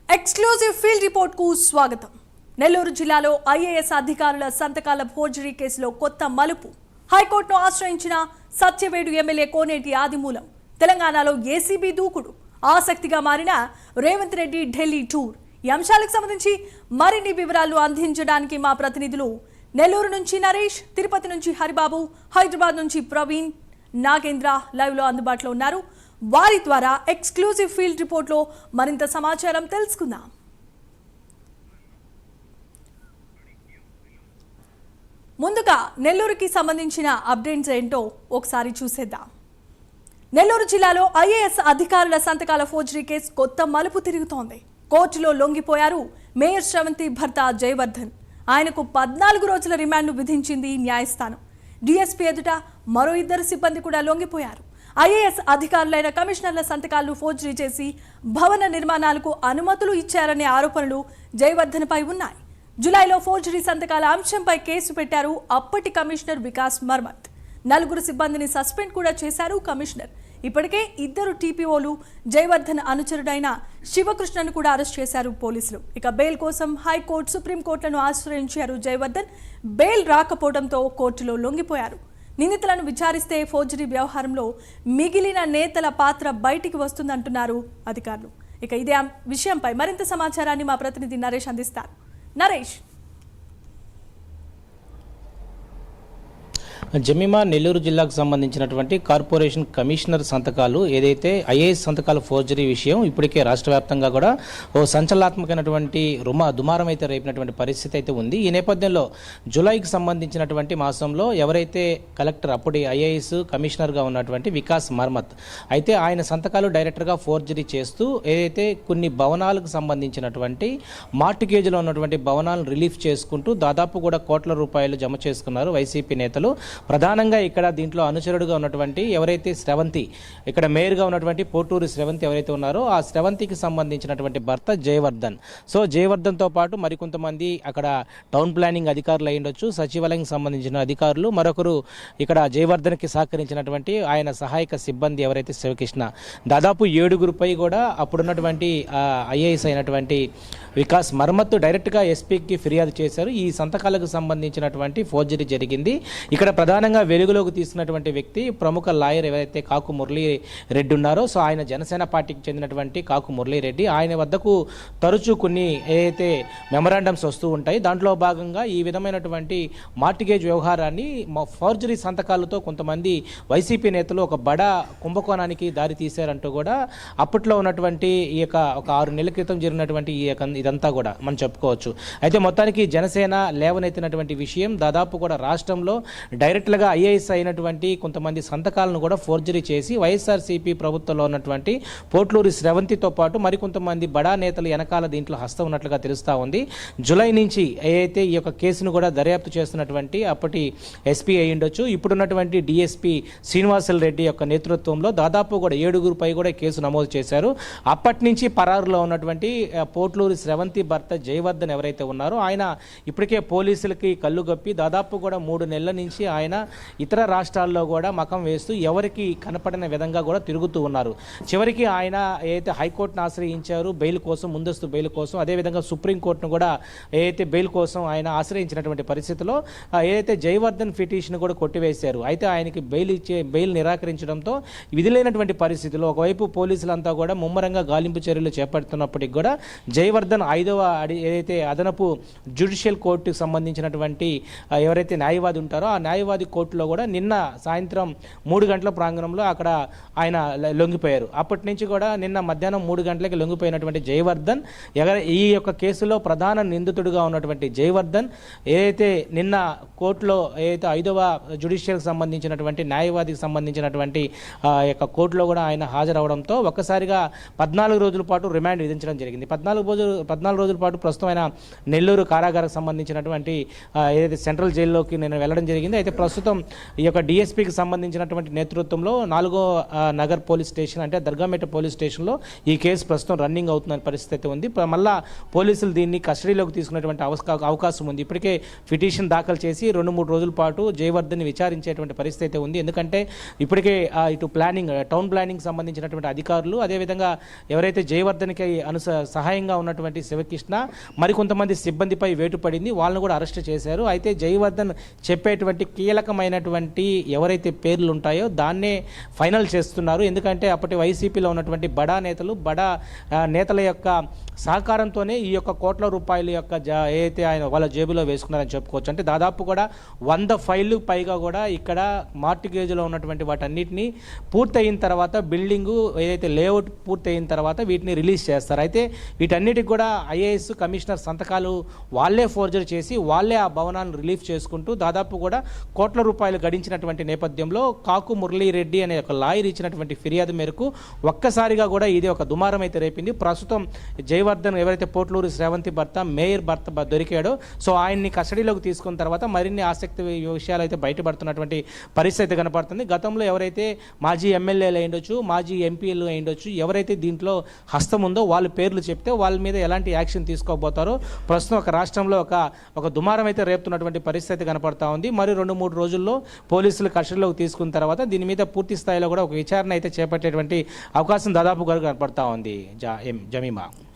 Exclusive field report కు స్వాగతం. నెల్లూరు జిల్లాలో ఐఏఎస్ అధికారుల సంతకాల ఫోర్జరీ కేసులో కొత్త మలుపు. హైకోర్టును ఆశ్రయించిన సత్యవేడు ఎమ్మెల్యే కోనేటి ఆదిమూలం. తెలంగాణలో ఏసీబీ దూకుడు ఆసక్తిగా మారిన రేవంత్ రెడ్డి ఢిల్లీ టూర్. ఈ అంశాలకు సంబంధించి మరిన్ని వివరాలు అందించడానికి మా ప్రతినిధులు నెల్లూరు నుంచి నరేష్, తిరుపతి నుంచి హరిబాబు, హైదరాబాద్ నుంచి ప్రవీణ్, నాగేంద్ర లైవ్ లో అందుబాటులో ఉన్నారు. వారి ద్వారా ఎక్స్క్లూజివ్ ఫీల్డ్ రిపోర్ట్లో మరింత సమాచారం తెలుసుకుందాం. ముందుగా నెల్లూరుకి సంబంధించిన అప్డేట్స్ ఏంటో ఒకసారి చూసేద్దాం. నెల్లూరు జిల్లాలో ఐఏఎస్ అధికారుల సంతకాల ఫోర్జరీ కేసు కొత్త మలుపు తిరుగుతోంది. కోర్టులో లొంగిపోయారు మేయర్ శ్రవంతి భర్త జయవర్ధన్. ఆయనకు 14 రోజుల రిమాండ్ను విధించింది న్యాయస్థానం. డీఎస్పీ ఎదుట మరో 2 సిబ్బంది కూడా లొంగిపోయారు. ఐఏఎస్ అధికారులైన కమిషనర్ల సంతకాలను ఫోర్జరీ చేసి భవన నిర్మాణాలకు అనుమతులు ఇచ్చారనే ఆరోపణలు జయవర్ధన్పై ఉన్నాయి. జులైలో ఫోర్జరీ సంతకాల అంశంపై కేసు పెట్టారు అప్పటి కమిషనర్ వికాస్ మర్మత్. 4 సిబ్బందిని సస్పెండ్ కూడా చేశారు కమిషనర్. ఇప్పటికే 2 టీపీఓలు, జయవర్ధన్ అనుచరుడైన శివకృష్ణను కూడా అరెస్ట్ చేశారు పోలీసులు. ఇక బెయిల్ కోసం హైకోర్టు, సుప్రీంకోర్టులను ఆశ్రయించారు జయవర్ధన్. బెయిల్ రాకపోవడంతో కోర్టులో లొంగిపోయారు. నిందితులను విచారిస్తే ఫోర్జరీ వ్యవహారంలో మిగిలిన నేతల పాత్ర బయటికి వస్తుందంటున్నారు అధికారులు. ఇక ఇదే విషయంపై మరింత సమాచారాన్ని మా ప్రతినిధి నరేష్ అందిస్తారు. నరేష్, జమీమా నెల్లూరు జిల్లాకు సంబంధించినటువంటి కార్పొరేషన్ కమిషనర్ సంతకాలు ఏదైతే ఐఏఎస్ సంతకాల ఫోర్జరీ విషయం ఇప్పటికే రాష్ట్ర వ్యాప్తంగా కూడా ఓ సంచలనాత్మకమైనటువంటి దుమారం అయితే రేపినటువంటి పరిస్థితి అయితే ఉంది. ఈ నేపథ్యంలో జులైకి సంబంధించినటువంటి మాసంలో ఎవరైతే కలెక్టర్ అప్పటి ఐఏఎస్ కమిషనర్గా ఉన్నటువంటి వికాస్ మర్మత్ అయితే ఆయన సంతకాలు డైరెక్టర్గా ఫోర్జరీ చేస్తూ ఏదైతే కొన్ని భవనాలకు సంబంధించినటువంటి మార్టిగేజ్లో ఉన్నటువంటి భవనాలను రిలీఫ్ చేసుకుంటూ దాదాపు కూడా కోట్ల రూపాయలు జమ చేసుకున్నారు వైసీపీ నేతలు. ప్రధానంగా ఇక్కడ దీంట్లో అనుచరుడుగా ఉన్నటువంటి ఎవరైతే శ్రవంతి, ఇక్కడ మేయర్గా ఉన్నటువంటి పోటూరి శ్రవంతి ఎవరైతే ఉన్నారో ఆ శ్రవంతికి సంబంధించినటువంటి భర్త జయవర్ధన్. సో జయవర్ధన్తో పాటు మరికొంతమంది అక్కడ టౌన్ ప్లానింగ్ అధికారులు అయి ఉండొచ్చు, సచివాలయం సంబంధించిన అధికారులు, మరొకరు ఇక్కడ జయవర్ధన్కి సహకరించినటువంటి ఆయన సహాయక సిబ్బంది ఎవరైతే శివకృష్ణ, దాదాపు 7గురుపై కూడా అప్పుడున్నటువంటి ఐఏఎస్ అయినటువంటి వికాస్ మర్మత్ డైరెక్ట్గా ఎస్పీకి ఫిర్యాదు చేశారు. ఈ సంతకాలకు సంబంధించినటువంటి ఫోర్జరీ జరిగింది. ఇక్కడ ప్రధానంగా వెలుగులోకి తీస్తున్నటువంటి వ్యక్తి ప్రముఖ లాయర్ ఎవరైతే కాకు మురళీ రెడ్డి ఉన్నారో, సో ఆయన జనసేన పార్టీకి చెందినటువంటి కాకు మురళీ రెడ్డి. ఆయన వద్దకు తరచూ కొన్ని ఏదైతే మెమరాండమ్స్ వస్తూ ఉంటాయి, దాంట్లో భాగంగా ఈ విధమైనటువంటి మార్టిగేజ్ వ్యవహారాన్ని ఫోర్జరీ సంతకాలతో కొంతమంది వైసీపీ నేతలు ఒక బడా కుంభకోణానికి దారి తీశారంటూ కూడా అప్పట్లో ఉన్నటువంటి ఈ యొక్క ఒక 6 నెలల క్రితం జరిగినటువంటి ఈ యొక్క ఇదంతా కూడా మనం చెప్పుకోవచ్చు. అయితే మొత్తానికి జనసేన లేవనెత్తినటువంటి విషయం దాదాపు కూడా రాష్ట్రంలో డైరెక్ట్గా ఐఏఎస్ అయినటువంటి కొంతమంది సంతకాలను కూడా ఫోర్జరీ చేసి వైఎస్ఆర్సీపీ ప్రభుత్వంలో ఉన్నటువంటి పోట్లూరి శ్రవంతితో పాటు మరికొంతమంది బడా నేతలు వెనకాల దీంట్లో హస్తం ఉన్నట్లుగా తెలుస్తూ ఉంది. జులై నుంచి అయితే ఈ యొక్క కేసును కూడా దర్యాప్తు చేస్తున్నటువంటి అప్పటి ఎస్పీ అయి ఉండొచ్చు, ఇప్పుడున్నటువంటి డిఎస్పీ శ్రీనివాసులు రెడ్డి యొక్క నేతృత్వంలో దాదాపు కూడా 7గురుపై కూడా కేసు నమోదు చేశారు. అప్పటి నుంచి పరారులో ఉన్నటువంటి పోట్లూరి శ్రవంతి భర్త జయవర్ధన్ ఎవరైతే ఉన్నారో ఆయన ఇప్పటికే పోలీసులకి కళ్ళు గప్పి దాదాపు కూడా 3 నెలల నుంచి ఆయన ఇతర రాష్ట్రాల్లో కూడా మకం వేస్తూ ఎవరికి కనపడిన విధంగా కూడా తిరుగుతూ ఉన్నారు. చివరికి ఆయన ఏదైతే హైకోర్టును ఆశ్రయించారు బెయిల్ కోసం, ముందస్తు బెయిల్ కోసం, అదేవిధంగా సుప్రీంకోర్టును కూడా ఏదైతే బెయిల్ కోసం ఆయన ఆశ్రయించినటువంటి పరిస్థితిలో ఏదైతే జయవర్ధన్ పిటిషన్ కూడా కొట్టివేశారు. అయితే ఆయనకి బెయిల్ నిరాకరించడంతో విధులైనటువంటి పరిస్థితిలో ఒకవైపు పోలీసులంతా కూడా ముమ్మరంగా గాలింపు చర్యలు చేపడుతున్నప్పటికీ కూడా జయవర్ధన్ 5వ ఏదైతే అదనపు జ్యుడిషియల్ కోర్టుకు సంబంధించినటువంటి ఎవరైతే న్యాయవాది ఉంటారో ఆ న్యాయవాది కోర్టులో కూడా నిన్న సాయంత్రం 3 గంటల ప్రాంగణంలో అక్కడ ఆయన లొంగిపోయారు. అప్పటి నుంచి కూడా నిన్న మధ్యాహ్నం 3 గంటలకి లొంగిపోయినటువంటి జయవర్ధన్ ఈ యొక్క కేసులో ప్రధాన నిందితుడిగా ఉన్నటువంటి జయవర్ధన్ ఏదైతే నిన్న కోర్టులో ఏదైతే 5వ జ్యుడిషియల్కి సంబంధించినటువంటి న్యాయవాదికి సంబంధించినటువంటి యొక్క కోర్టులో కూడా ఆయన హాజరవడంతో ఒక్కసారిగా 14 రోజుల పాటు రిమాండ్ విధించడం జరిగింది. 14 రోజుల పాటు ప్రస్తుతం ఆయన నెల్లూరు కారాగారకు సంబంధించినటువంటి ఏదైతే సెంట్రల్ జైల్లోకి నేను వెళ్ళడం జరిగింది. అయితే ప్రస్తుతం ఈ యొక్క డిఎస్పీకి సంబంధించినటువంటి నేతృత్వంలో 4వ నగర్ పోలీస్ స్టేషన్ అంటే దర్గామేట పోలీస్ స్టేషన్లో ఈ కేసు ప్రస్తుతం రన్నింగ్ అవుతున్న పరిస్థితి ఉంది. మళ్ళా పోలీసులు దీన్ని కస్టడీలోకి తీసుకునేటువంటి అవకాశం ఉంది. ఇప్పటికే పిటిషన్ దాఖలు చేసి 2-3 రోజుల పాటు జయవర్ధన్ని విచారించేటువంటి పరిస్థితి ఉంది. ఎందుకంటే ఇప్పటికే ఇటు టౌన్ ప్లానింగ్ సంబంధించినటువంటి అధికారులు, అదేవిధంగా ఎవరైతే జయవర్ధన్కి సహాయంగా ఉన్నటువంటి శివకృష్ణ మరికొంతమంది సిబ్బందిపై వేటు పడింది, వాళ్ళను కూడా అరెస్ట్ చేశారు. అయితే జయవర్ధన్ చెప్పేటువంటి కీలకమైనటువంటి ఎవరైతే పేర్లు ఉంటాయో దాన్నే ఫైనల్ చేస్తున్నారు. ఎందుకంటే అప్పటి వైసీపీలో ఉన్నటువంటి బడా నేతల యొక్క సహకారంతోనే ఈ యొక్క కోట్ల రూపాయల యొక్క ఏదైతే ఆయన వాళ్ళ జేబులో వేసుకున్నారని చెప్పుకోవచ్చు. అంటే దాదాపు కూడా 100 ఫైళ్ళు పైగా కూడా ఇక్కడ మార్టిగేజ్లో ఉన్నటువంటి వాటన్నిటిని పూర్తయిన తర్వాత బిల్డింగు ఏదైతే లేఅవుట్ పూర్తయిన తర్వాత వీటిని రిలీజ్ చేస్తారు. అయితే వీటన్నిటికి కూడా ఐఏఎస్ కమిషనర్ సంతకాలు వాళ్ళే ఫోర్జరీ చేసి వాళ్ళే ఆ భవనాలను రిలీఫ్ చేసుకుంటూ దాదాపు కూడా కోట్ల రూపాయలు గడించినటువంటి నేపథ్యంలో కాకు మురళీరెడ్డి అనే ఒక లాయర్ ఇచ్చినటువంటి ఫిర్యాదు మేరకు ఒక్కసారిగా కూడా ఇది ఒక దుమారం అయితే రేపింది. ప్రస్తుతం జయవర్ధన్ ఎవరైతే పోట్లూరు శ్రావంతి మేయర్ భర్త దొరికాడో సో ఆయన్ని కస్టడీలోకి తీసుకున్న తర్వాత మరిన్ని ఆసక్తి విషయాలు అయితే బయటపడుతున్నటువంటి పరిస్థితి కనపడుతుంది. గతంలో ఎవరైతే మాజీ ఎమ్మెల్యేలు అయ్యుండొచ్చు, మాజీ ఎంపీలు అయ్యుండొచ్చు, ఎవరైతే దీంట్లో హస్తం ఉందో వాళ్ళ పేర్లు చెప్తే వాళ్ళ మీద ఎలాంటి యాక్షన్ తీసుకోబోతారో ప్రస్తుతం ఒక రాష్ట్రంలో ఒక దుమారం అయితే రేపుతున్నటువంటి పరిస్థితి కనపడతా ఉంది. మరి 2-3 రోజుల్లో పోలీసులు కస్టడీలోకి తీసుకున్న తర్వాత దీని మీద పూర్తి స్థాయిలో కూడా ఒక విచారణ అయితే చేపట్టేటువంటి అవకాశం దాదాపు కనపడతా ఉంది. జమీమా.